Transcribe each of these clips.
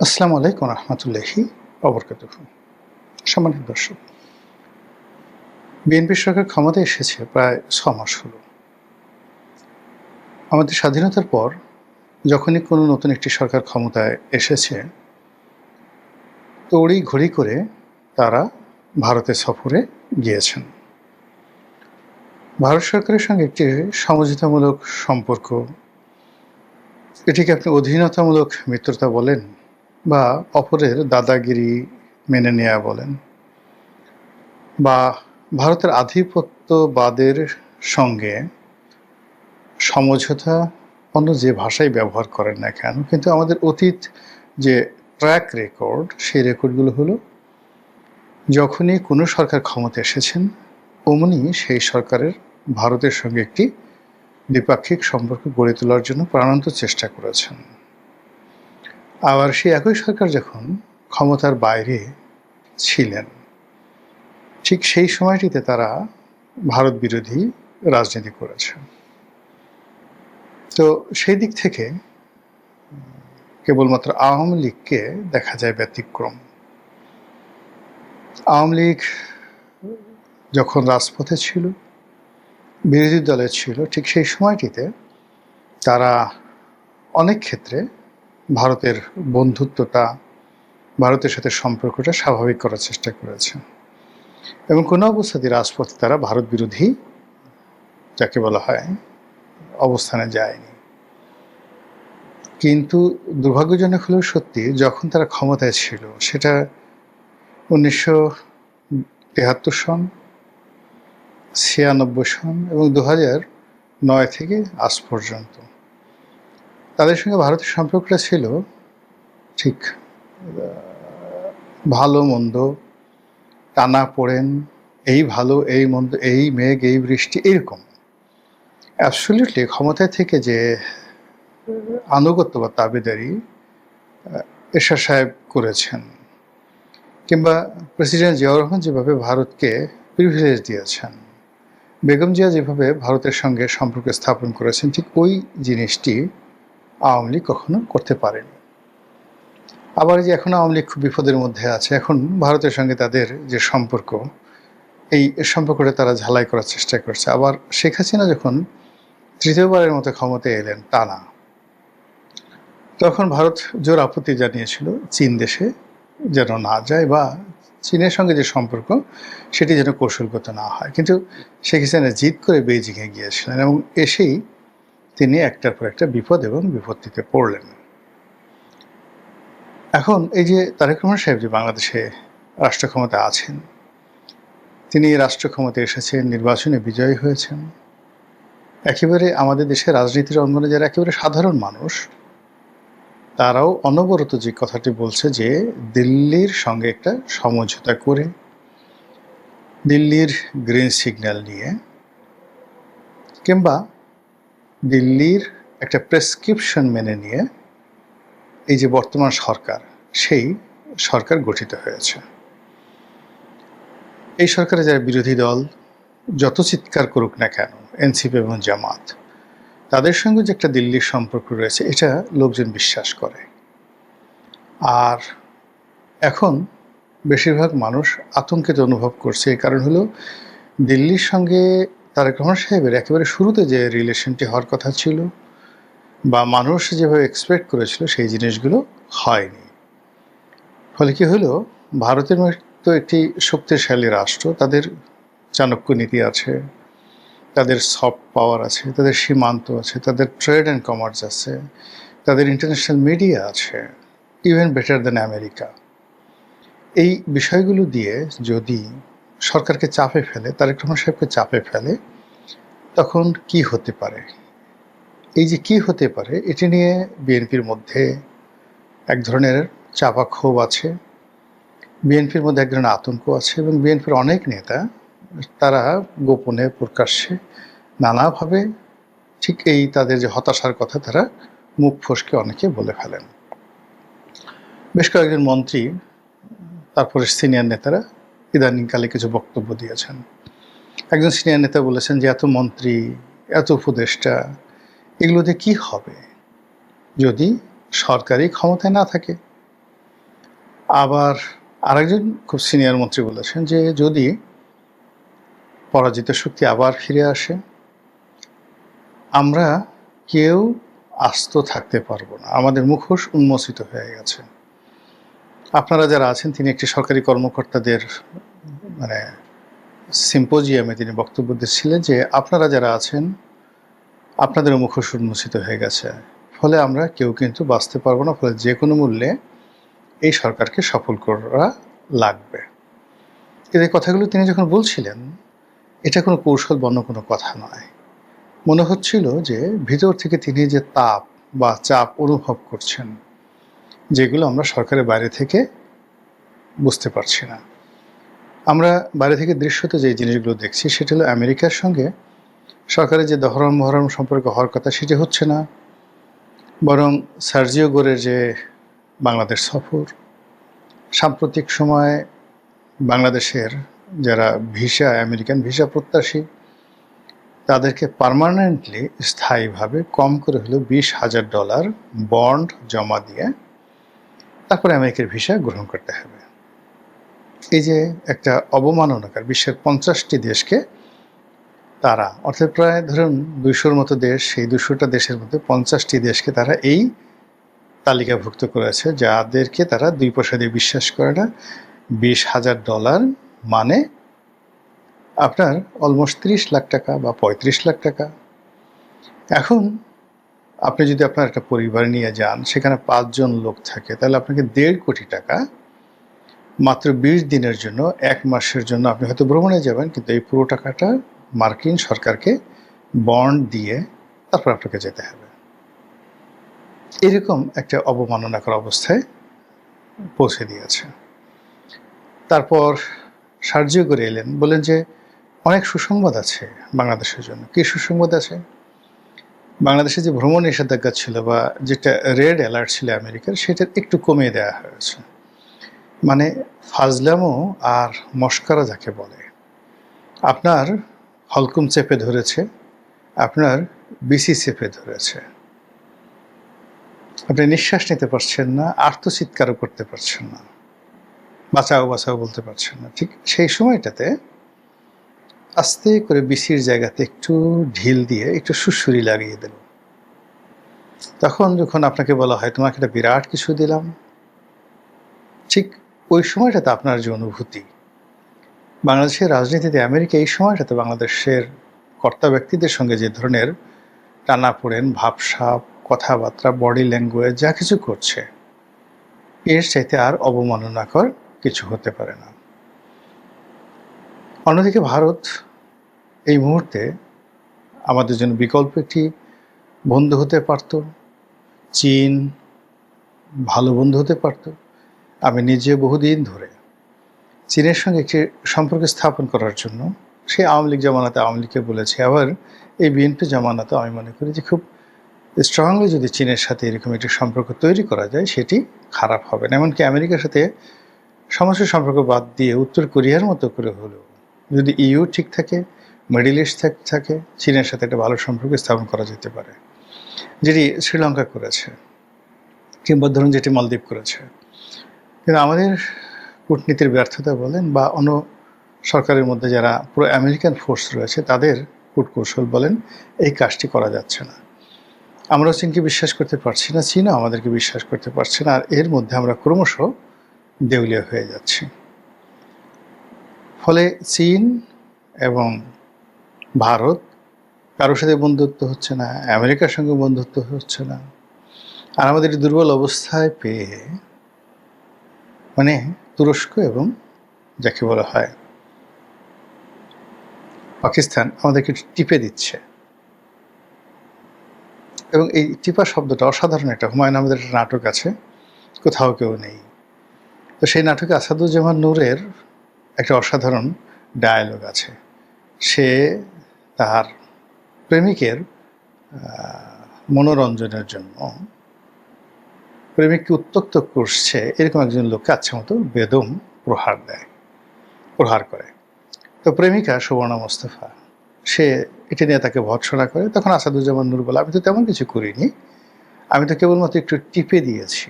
আসসালামু আলাইকুম রহমতুল্লাহি ওবরকাতুহু। সম্মানিত দর্শক, বিএনপি সরকার ক্ষমতায় এসেছে প্রায় ৬ মাস হলো। আমাদের স্বাধীনতার পর যখনই কোনো নতুন একটি সরকার ক্ষমতায় এসেছে, তড়িঘড়ি করে তারা ভারতে সফরে গিয়েছেন। ভারত সরকারের সঙ্গে একটি সমঝোতামূলক সম্পর্ক, এটিকে আপনি অধীনতামূলক মিত্রতা বলেন বা অপরের দাদাগিরি মেনে নেয়া বলেন, বা ভারতের আধিপত্যবাদের সঙ্গে সমঝোতা, অন্য যে ভাষাই ব্যবহার করেন না কেন, কিন্তু আমাদের অতীত যে ট্র্যাক রেকর্ড, সেই রেকর্ডগুলো হলো যখনই কোনো সরকার ক্ষমতা এসেছেন অমনি সেই সরকারের ভারতের সঙ্গে একটি দ্বিপাক্ষিক সম্পর্ক গড়ে তোলার জন্য প্রাণান্ত চেষ্টা করেছেন। আবার সেই একই সরকার যখন ক্ষমতার বাইরে ছিলেন, ঠিক সেই সময়টিতে তারা ভারত বিরোধী রাজনীতি করেছে। তো সেই দিক থেকে কেবলমাত্র আওয়ামী লীগকে দেখা যায় ব্যতিক্রম। আওয়ামী লীগ যখন রাজপথে ছিল, বিরোধী দলে ছিল, ঠিক সেই সময়টিতে তারা অনেক ক্ষেত্রে ভারতের বন্ধুত্বটা, ভারতের সাথে সম্পর্কটা স্বাভাবিক করার চেষ্টা করেছে এবং কোনো অবস্থাতেই রাজপথে তারা ভারত বিরোধী, যাকে বলা হয়, অবস্থানে যায়নি। কিন্তু দুর্ভাগ্যজনক হলেও সত্যি, যখন তারা ক্ষমতায় ছিল, সেটা 1973 সন, 96 সন এবং 2009 থেকে আজ পর্যন্ত তাদের সঙ্গে ভারতের সম্পর্কটা ছিল ঠিক ভালো মন্দ, টানাপোড়েন, এই ভালো এই মন্দ, এই মেঘ এই বৃষ্টি, এরকম। অ্যাবসলিউটলি ক্ষমতায় থেকে যে আনুগত্য বা তাবেদারি এরশাদ সাহেব করেছেন, কিংবা প্রেসিডেন্ট জিয়াউর রহমান যেভাবে ভারতকে প্রিভিলেজ দিয়েছেন, বেগম জিয়া যেভাবে ভারতের সঙ্গে সম্পর্ক স্থাপন করেছেন, ঠিক ওই জিনিসটি আওয়ামী লীগ কখনো করতে পারেনি। আবার যে এখন আওয়ামী লীগ খুব বিপদের মধ্যে আছে, এখন ভারতের সঙ্গে তাদের যে সম্পর্ক, এই সম্পর্কটা তারা ঝালাই করার চেষ্টা করছে। আবার শেখ হাসিনা যখন তৃতীয়বারের মতো ক্ষমতায় এলেন টানা, তখন ভারত জোর আপত্তি জানিয়েছিল চীন দেশে যেন না যায়, বা চীনের সঙ্গে যে সম্পর্ক সেটি যেন কৌশলগত না হয়। কিন্তু শেখ হাসিনা জিদ করে বেইজিংয়ে গিয়েছিলেন এবং এসেই তিনি একটার পর একটা বিপদ এবং বিপত্তিতে পড়লেন। এখন এই যে তারেক রহমান সাহেব যে বাংলাদেশে রাষ্ট্র ক্ষমতা আছেন, তিনি রাষ্ট্র ক্ষমতায় এসেছেন, নির্বাচনে বিজয়ী হয়েছেন। একেবারে আমাদের দেশের রাজনীতির অঙ্গনে যারা একেবারে সাধারণ মানুষ, তারাও অনবরত যে কথাটি বলছে যে দিল্লির সঙ্গে একটা সমঝোতা করে, দিল্লির গ্রিন সিগন্যাল নিয়ে, কিংবা দিল্লির একটা প্রেসক্রিপশন মেনে নিয়ে এই যে বর্তমান সরকার, সেই সরকার গঠিত হয়েছে। এই সরকারে যারা বিরোধী দল যত চিৎকার করুক না কেন, এনসিপি এবং জামাত, তাদের সঙ্গে যে একটা দিল্লির সম্পর্ক রয়েছে, এটা লোকজন বিশ্বাস করে। আর এখন বেশিরভাগ মানুষ আতঙ্কিত অনুভব করছে। এই কারণ হলো, দিল্লির সঙ্গে তারেক রহমান সাহেবের একেবারে শুরুতে যে রিলেশনটি হওয়ার কথা ছিল বা মানুষ যেভাবে এক্সপেক্ট করেছিল, সেই জিনিসগুলো হয়নি। ফলে কি হলো, ভারতের মতো একটি শক্তিশালী রাষ্ট্র, তাদের চাণক্য নীতি আছে, তাদের সফট পাওয়ার আছে, তাদের সীমান্ত আছে, তাদের ট্রেড অ্যান্ড কমার্স আছে, তাদের ইন্টারন্যাশনাল মিডিয়া আছে, ইভেন বেটার দ্যান আমেরিকা। এই বিষয়গুলো দিয়ে যদি সরকারকে চাপে ফেলে, তারেক রহমান সাহেবকে চাপে ফেলে, তখন কি হতে পারে? এই যে কি হতে পারে, এটি নিয়ে বিএনপির মধ্যে এক ধরনের চাপা ক্ষোভ আছে, বিএনপির মধ্যে এক ধরনের আতঙ্ক আছে এবং বিএনপির অনেক নেতা তারা গোপনে প্রকাশ্যে নানাভাবে ঠিক এই তাদের যে হতাশার কথা, তারা মুখ ফসকে অনেকে বলে ফেলেন। বেশ কয়েকজন মন্ত্রী, তারপরে সিনিয়র নেতারা ইদানিংকালে কিছু বক্তব্য দিয়েছেন। একজন সিনিয়র নেতা বলেছেন যে এত মন্ত্রী, এত উপদেষ্টা, এগুলোতে কি হবে যদি সরকারি ক্ষমতায় না থাকে? আবার আরেকজন খুব সিনিয়র মন্ত্রী বলেছেন যে যদি পরাজিত শক্তি আবার ফিরে আসে, আমরা কেউ আস্ত থাকতে পারবো না, আমাদের মুখোশ উন্মোচিত হয়ে গেছে। আপনারা যারা আছেন, তিনি একটি সরকারি কর্মকর্তাদের মানে সিম্পোজিয়ামে তিনি বক্তব্য দিচ্ছিলেন যে আপনারা যারা আছেন আপনাদের মুখোশ উন্মোচিত হয়ে গেছে, ফলে আমরা কেউ কিন্তু বাঁচতে পারবো না, ফলে যে কোনো মূল্যে এই সরকারকে সফল করা লাগবে। এই কথাগুলো তিনি যখন বলছিলেন, এটা কোনো কৌশল বন্য কোনো কথা নয়। মনে হচ্ছিল যে ভিতর থেকে তিনি যে তাপ বা চাপ অনুভব করছেন, যেগুলো আমরা সরকারের বাইরে থেকে বুঝতে পারছি না। আমরা বাইরে থেকে দৃশ্যতে যে জিনিসগুলো দেখছি সেটা হলো আমেরিকার সঙ্গে সরকারের যে দহরম মহরম সম্পর্ক হওয়ার কথা সেটি হচ্ছে না, বরং সার্জিও গোরের যে বাংলাদেশ সফর, সাম্প্রতিক সময়ে বাংলাদেশের যারা আমেরিকান ভিসা প্রত্যাশী তাদেরকে পার্মানেন্টলি স্থায়ীভাবে কম করে হলেও $20,000 বন্ড জমা দিয়ে তারপরে আমেরিকার ভিসা গ্রহণ করতে হবে। এই যে একটা অবমাননাকার বিশ্বের 50টি দেশকে তারা, অর্থাৎ প্রায় ধরুন 200-র মতো দেশ, সেই 200টা দেশের মধ্যে 50টি দেশকে তারা এই তালিকাভুক্ত করেছে, যাদেরকে তারা 2 পয়সা দিয়ে বিশ্বাস করে না। $20,000 মানে আপনার অলমোস্ট 30 লাখ টাকা বা 35 লাখ টাকা। এখন আপনি যদি আপনার একটা পরিবার নিয়ে যান, সেখানে 5 জন লোক থাকে, তাহলে আপনাকে 1.5 কোটি টাকা মাত্র 20 দিনের জন্য, 1 মাসের জন্য আপনি হয়তো ভ্রমণে যাবেন, কিন্তু এই পুরো টাকাটা মার্কিন সরকারকে বন্ড দিয়ে তারপর আপনাকে যেতে হবে। এরকম একটা অবমাননাকর অবস্থায় পৌঁছে দিয়েছে। তারপর সার্জিও করে এলেন, বলেন যে অনেক সুসংবাদ আছে বাংলাদেশের জন্য। কী সুসংবাদ আছে? বাংলাদেশে যে ভ্রমণ নিষেধাজ্ঞা ছিল বা যেটা রেড অ্যালার্ট ছিল আমেরিকার, সেটা একটু কমিয়ে দেওয়া হয়েছে। মানে ফাজলামো আর মস্করা যাকে বলে, আপনার হলকুম চেপে ধরেছে, আপনার বিসি চেপে ধরেছে, আপনি নিঃশ্বাস নিতে পারছেন না, আর্তচিৎকারও করতে পারছেন না, বাঁচাও বাঁচাও বলতে পারছেন না। ঠিক সেই সময়টাতে আস্তে করে বিসির জায়গাতে একটু ঢিল দিয়ে একটু সুড়সুড়ি লাগিয়ে দিল। তখন যখন আপনাকে বলা হয় তোমাকে একটা বিরাট কিছু দিলাম, ঠিক ওই সময়টাতে আপনার যে অনুভূতি, বাংলাদেশের রাজনীতিতে আমেরিকা এই সময়টাতে বাংলাদেশের কর্তা ব্যক্তিদের সঙ্গে যে ধরনের টানাপোড়েন, ভাবসাব, কথাবার্তা, বডি ল্যাঙ্গুয়েজ যা কিছু করছে, এর চাইতে আর অবমাননাকর কিছু হতে পারে না। অন্যদিকে ভারত এই মুহূর্তে আমাদের জন্য বিকল্প একটি বন্ধু হতে পারত, চীন ভালো বন্ধু হতে পারত। আমি নিজে বহুদিন ধরে চীনের সঙ্গে একটি সম্পর্ক স্থাপন করার জন্য সেই আওয়ামী লীগ জামানাতে আওয়ামী লীগকে বলেছি, আবার এই বিএনপি জামানাতে আমি মনে করি যে খুব স্ট্রংলি যদি চীনের সাথে এরকম একটি সম্পর্ক তৈরি করা যায়, সেটি খারাপ হবে না। এমনকি আমেরিকার সাথে সমস্ত সম্পর্ক বাদ দিয়ে উত্তর কোরিয়ার মতো করে হলেও যদি ইউ ঠিক থাকে, মিডল ইস্ট থাকে, চীনের সাথে একটা ভালো সম্পর্ক স্থাপন করা যেতে পারে, যেটি শ্রীলঙ্কা করেছে, কিংবা ধরুন যেটি মালদ্বীপ করেছে। কিন্তু আমাদের কূটনীতির ব্যর্থতা বলেন বা অন্য সরকারের মধ্যে যারা পুরো আমেরিকান ফোর্স রয়েছে তাদের কূটকৌশল বলেন, এই কাজটি করা যাচ্ছে না। আমরাও চীনকে বিশ্বাস করতে পারছি না, চীনও আমাদেরকে বিশ্বাস করতে পারছে না, আর এর মধ্যে আমরা ক্রমশ দেউলিয়া হয়ে যাচ্ছি। ফলে চীন এবং ভারত কারোর সাথে বন্ধুত্ব হচ্ছে না, আমেরিকার সঙ্গে বন্ধুত্ব হচ্ছে না, আর আমাদের দুর্বল অবস্থায় পেয়ে মানে তুরস্ক এবং যাকে বলা হয় পাকিস্তান আমাদেরকে টিপে দিচ্ছে। এবং এই টিপা শব্দটা অসাধারণ। একটা হুমায়ুন আহমেদের একটা নাটক আছে, কোথাও কেউ নেই। তো সেই নাটকে আসাদুজ্জামান নূরের একটা অসাধারণ ডায়ালগ আছে। সে তার প্রেমিকের মনোরঞ্জনের জন্য প্রেমিককে উত্ত্যক্ত করছে এরকম একজন লোককে আচ্ছা মতো বেদম প্রহার করে। তো প্রেমিকা সুবর্ণা মোস্তফা সে এটা নিয়ে তাকে ভর্ৎসনা করে। তখন আসাদুজ্জামান নূর বলে, আমি তো তেমন কিছু করিনি, আমি তো কেবলমাত্র একটু টিপে দিয়েছি।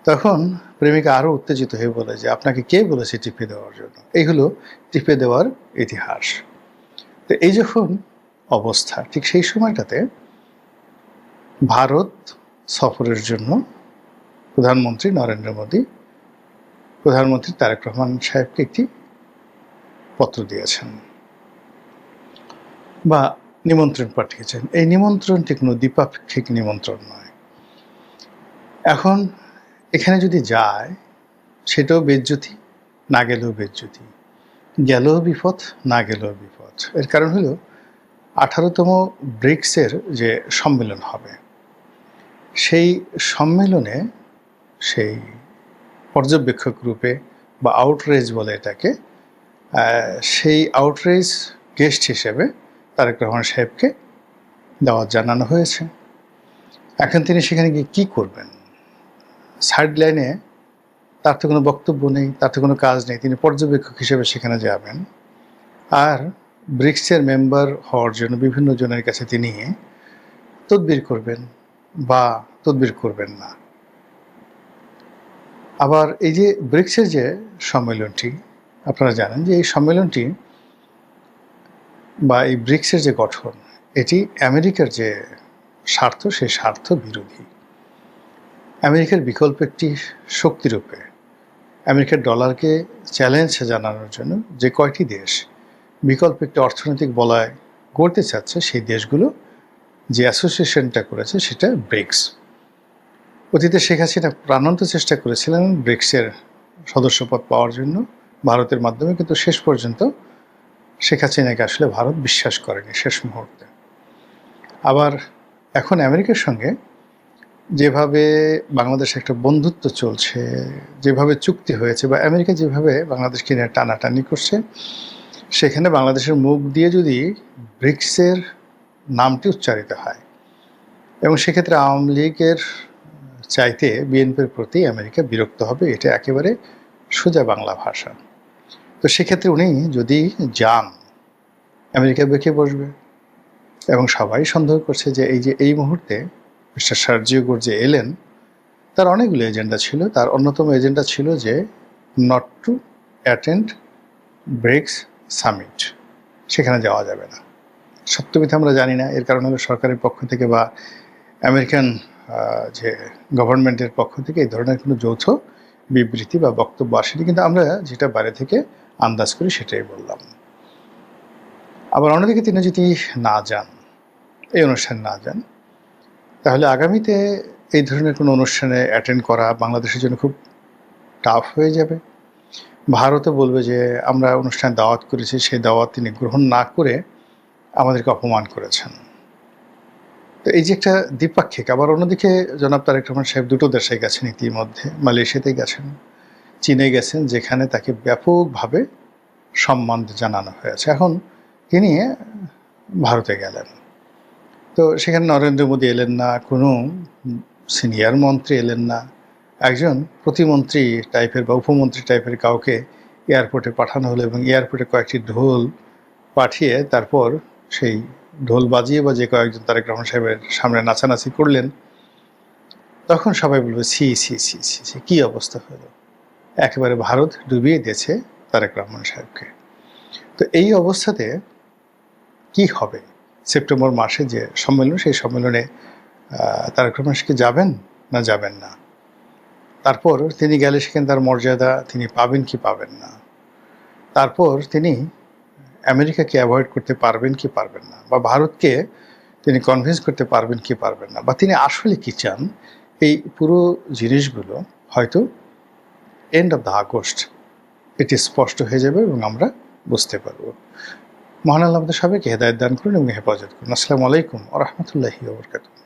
তখন প্রেমিকা আরও উত্তেজিত হয়ে বলে যে আপনাকে কে বলেছে টিপে দেওয়ার জন্য। এই হলো টিপে দেওয়ার ইতিহাস। তো এই যখন অবস্থা, ঠিক সেই সময়টাতে ভারত সফরের জন্য প্রধানমন্ত্রী নরেন্দ্র মোদী প্রধানমন্ত্রী তারেক রহমান সাহেবকে একটি পত্র দিয়েছেন বা নিমন্ত্রণ পাঠিয়েছেন। এই নিমন্ত্রণটি কোনো দ্বিপাক্ষিক নিমন্ত্রণ নয়। এখন এখানে যদি যায় সেটাও বেজ্জতি, না গেলেও বেজ্জতি, গেলেও বিপদ, না গেলেও বিপদ। এর কারণ হলো 18তম ব্রিক্সের যে সম্মেলন হবে, সেই সম্মেলনে সেই পর্যবেক্ষক রূপে বা আউটরেজ বলে এটাকে, সেই আউটরেজ গেস্ট হিসেবে তারেক রহমান সাহেবকে দাওয়াত জানানো হয়েছে। এখন তিনি সেখানে গিয়ে কী করবেন? সাইড লাইনে তার তো কোনো বক্তব্য নেই, তার তো কোনো কাজ নেই, তিনি পর্যবেক্ষক হিসেবে সেখানে যাবেন। আর ব্রিক্সের মেম্বার হওয়ার জন্য বিভিন্ন জনের কাছে তিনি তদবির করবেন বা তদবির করবেন না। আবার এই যে ব্রিক্সের যে সম্মেলনটি, আপনারা জানেন যে এই সম্মেলনটি বা এই ব্রিক্সের যে গঠন, এটি আমেরিকার যে স্বার্থ, সেই স্বার্থ বিরোধী। আমেরিকার বিকল্প একটি শক্তিরূপে আমেরিকার ডলারকে চ্যালেঞ্জ জানানোর জন্য যে কয়টি দেশ বিকল্প একটি অর্থনৈতিক বলয় গড়তে চাচ্ছে, সেই দেশগুলো যে অ্যাসোসিয়েশনটা করেছে সেটা ব্রিক্স। অতীতে শেখ হাসিনা প্রাণান্ত চেষ্টা করেছিলেন ব্রিক্সের সদস্যপদ পাওয়ার জন্য ভারতের মাধ্যমে, কিন্তু শেষ পর্যন্ত শেখ হাসিনাকে আসলে ভারত বিশ্বাস করেনি শেষ মুহূর্তে। আবার এখন আমেরিকার সঙ্গে যেভাবে বাংলাদেশে একটা বন্ধুত্ব চলছে, যেভাবে চুক্তি হয়েছে বা আমেরিকা যেভাবে বাংলাদেশকে নিয়ে টানাটানি করছে, সেখানে বাংলাদেশের মুখ দিয়ে যদি ব্রিক্সের নামটি উচ্চারিত হয় এবং সেক্ষেত্রে আওয়ামী লীগের চাইতে বিএনপির প্রতি আমেরিকা বিরক্ত হবে, এটা একেবারে সোজা বাংলা ভাষা। তো সেক্ষেত্রে উনি যদি যান, আমেরিকা বেঁকে বসবে। এবং সবাই সন্দেহ করছে যে এই মুহূর্তে মিস্টার সার্জিও গোর্জে এলেন, তার অনেকগুলো এজেন্ডা ছিল। তার অন্যতম এজেন্ডা ছিল যে not to attend BRICS summit, সেখানে যাওয়া যাবে না। সত্য মিথ্যা আমরা জানি না, এর কারণ হলো সরকারের পক্ষ থেকে বা আমেরিকান যে গভর্নমেন্টের পক্ষ থেকে এই ধরনের কোনো যৌথ বিবৃতি বা বক্তব্য আসেনি, কিন্তু আমরা যেটা বাইরে থেকে আন্দাজ করি সেটাই বললাম। আবার অন্যদিকে তিনি যদি না যান, এই অনুষ্ঠানে না যান, তাহলে আগামীতে এই ধরনের কোনো অনুষ্ঠানে অ্যাটেন্ড করা বাংলাদেশের জন্য খুব টাফ হয়ে যাবে। ভারতও বলবে যে আমরা অনুষ্ঠানে দাওয়াত করেছি, সেই দাওয়াত তিনি গ্রহণ না করে আমাদেরকে অপমান করেছেন। তো এই যে একটা দ্বিপাক্ষিক। আবার অন্যদিকে জনাব তারেক রহমান সাহেব দুটো দেশে গেছেন ইতিমধ্যে, মালয়েশিয়াতে গেছেন, চীনে গেছেন, যেখানে তাকে ব্যাপকভাবে সম্মান জানানো হয়েছে। এখন তিনি ভারতে গেলেন, তো সেখানে নরেন্দ্র মোদী এলেন না, কোনো সিনিয়র মন্ত্রী এলেন না, একজন প্রতিমন্ত্রী টাইপের বা উপমন্ত্রী টাইপের কাউকে এয়ারপোর্টে পাঠানো হলো এবং এয়ারপোর্টে কয়েকটি ঢোল পাঠিয়ে তারপর সেই ঢোল বাজিয়ে বাজিয়ে কয়েকজন তারেক রহমান সাহেবের সামনে নাচানাচি করলেন। তখন সবাই বলবে সি সি সি সি সি, কী অবস্থা হলো, একেবারে ভারত ডুবিয়ে দিয়েছে তারেক রহমান সাহেবকে। তো এই অবস্থাতে কি হবে? সেপ্টেম্বর মাসে যে সম্মেলন, সেই সম্মেলনে তারেক রহমান সাহেব যাবেন না যাবেন না? তারপর তিনি গেলে সেখানে তার মর্যাদা তিনি পাবেন কি পাবেন না? তারপর তিনি আমেরিকাকে অ্যাভয়েড করতে পারবেন কি পারবেন না, বা ভারতকে তিনি কনভিন্স করতে পারবেন কি পারবেন না, বা তিনি আসলে কি চান, এই পুরো জিনিসগুলো হয়তো এন্ড অফ দ্য আগস্ট এটি স্পষ্ট হয়ে যাবে এবং আমরা বুঝতে পারব। মহান আল্লাহ আমাদের সবাইকে হেদায়েত দান করুন এবং হেফাজত করুন। আসসালামু আলাইকুম ওয়া রাহমাতুল্লাহি ওয়া বারাকাতুহু।